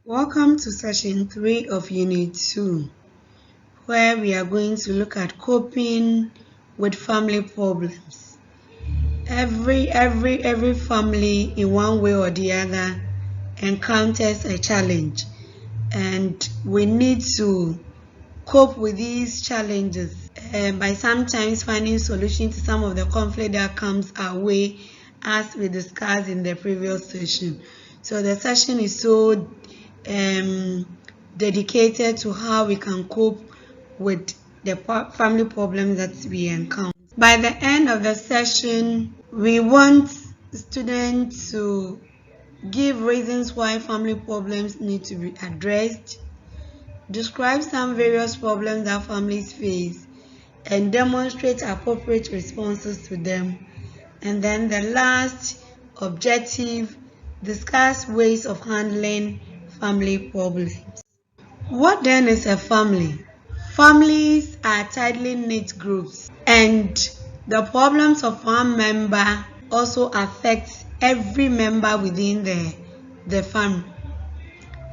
Welcome to session 3 of Unit 2, where we are going to look at coping with family problems. Every family in one way or the other encounters a challenge, and we need to cope with these challenges by sometimes finding solutions to some of the conflict that comes our way, as we discussed in the previous session. So the session is so dedicated to how we can cope with the family problems that we encounter. By the end of the session, we want students to give reasons why family problems need to be addressed, describe some various problems that families face, and demonstrate appropriate responses to them. And then the last objective, discuss ways of handling family problems. What then is a family? Families are tightly knit groups, and the problems of one member also affect every member within the family.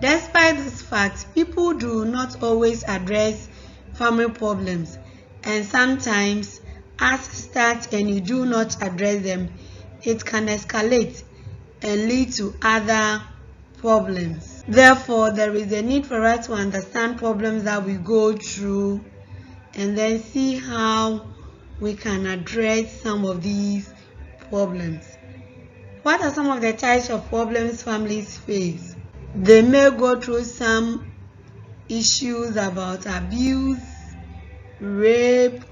Despite this fact, people do not always address family problems, and sometimes as start and you do not address them, it can escalate and lead to other problems. Therefore, there is a need for us to understand problems that we go through and then see how we can address some of these problems. What are some of the types of problems families face? They may go through some issues about abuse, rape,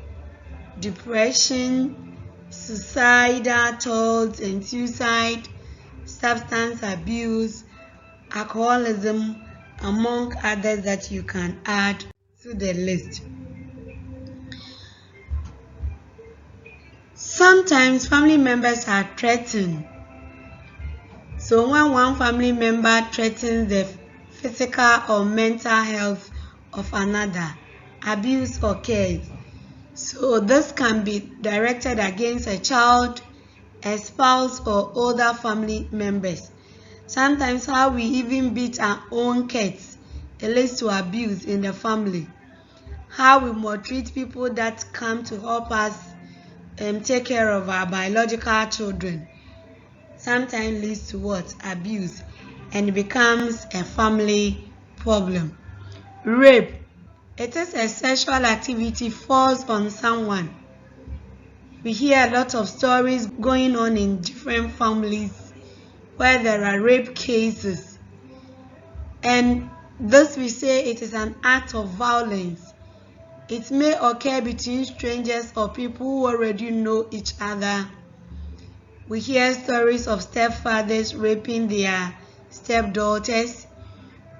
depression, suicidal thoughts and suicide, substance abuse, alcoholism, among others that you can add to the list. Sometimes family members are threatened. So when one family member threatens the physical or mental health of another, abuse occurs. So this can be directed against a child, a spouse, or other family members. Sometimes how we even beat our own kids, it leads to abuse in the family. How we maltreat people that come to help us take care of our biological children sometimes leads to what? Abuse, and it becomes a family problem. Rape. It is a sexual activity forced on someone. We hear a lot of stories going on in different families where there are rape cases, and this we say it is an act of violence. It may occur between strangers or people who already know each other. We hear stories of stepfathers raping their stepdaughters.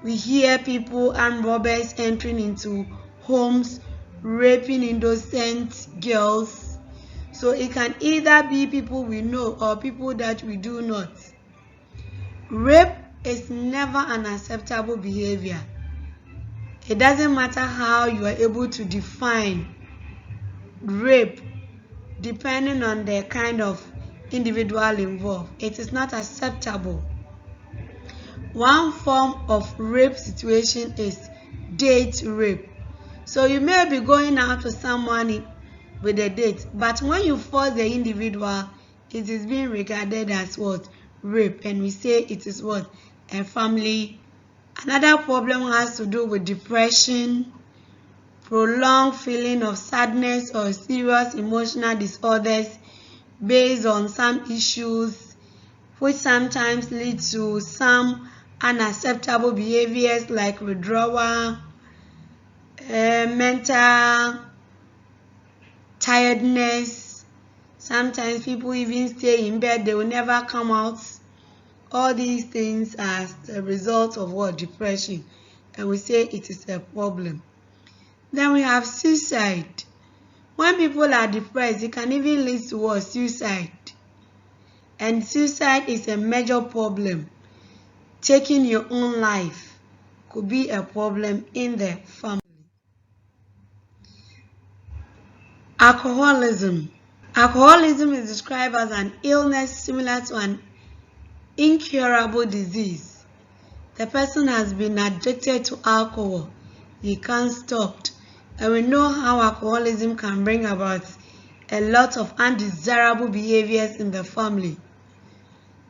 We hear people, armed robbers, entering into homes, raping innocent girls. So it can either be people we know or people that we do not. Rape is never an acceptable behavior. It doesn't matter how you are able to define rape, depending on the kind of individual involved. It is not acceptable. One form of rape situation is date rape. So you may be going out with someone with a date, but when you force the individual, it is being regarded as what? Rape, and we say it is what? A family. Another problem has to do with depression, prolonged feeling of sadness, or serious emotional disorders based on some issues, which sometimes lead to some unacceptable behaviors like withdrawal, mental tiredness. Sometimes people even stay in bed, they will never come out. All these things are the result of what? Depression, and we say it is a problem. Then we have suicide. When people are depressed, it can even lead to what? Suicide. And suicide is a major problem. Taking your own life could be a problem in the family. Alcoholism. Alcoholism is described as an illness similar to an incurable disease. the person has been addicted to alcohol. He can't stop. And we know how alcoholism can bring about a lot of undesirable behaviors in the family.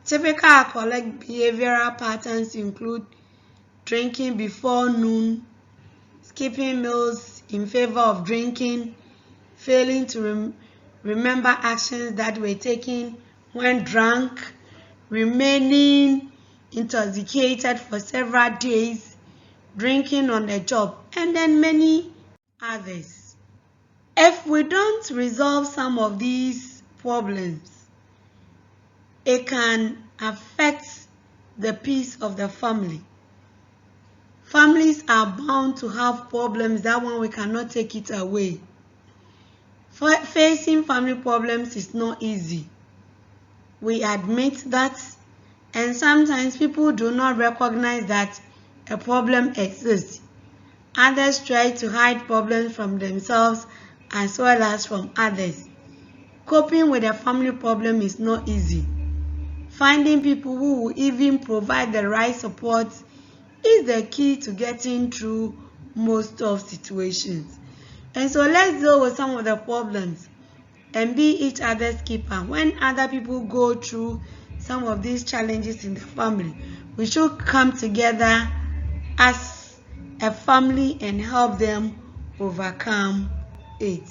Typical alcoholic behavioral patterns include drinking before noon, skipping meals in favor of drinking, failing to remember actions that were taken when drunk, remaining intoxicated for several days, drinking on the job, and then many others. If we don't resolve some of these problems, it can affect the peace of the family. Families are bound to have problems. That one we cannot take it away. Facing family problems is not easy. We admit that, and sometimes people do not recognize that a problem exists. Others try to hide problems from themselves as well as from others. Coping with a family problem is not easy. Finding people who will even provide the right support is the key to getting through most of situations. And so let's deal with some of the problems and be each other's keeper. When other people go through some of these challenges in the family, we should come together as a family and help them overcome it.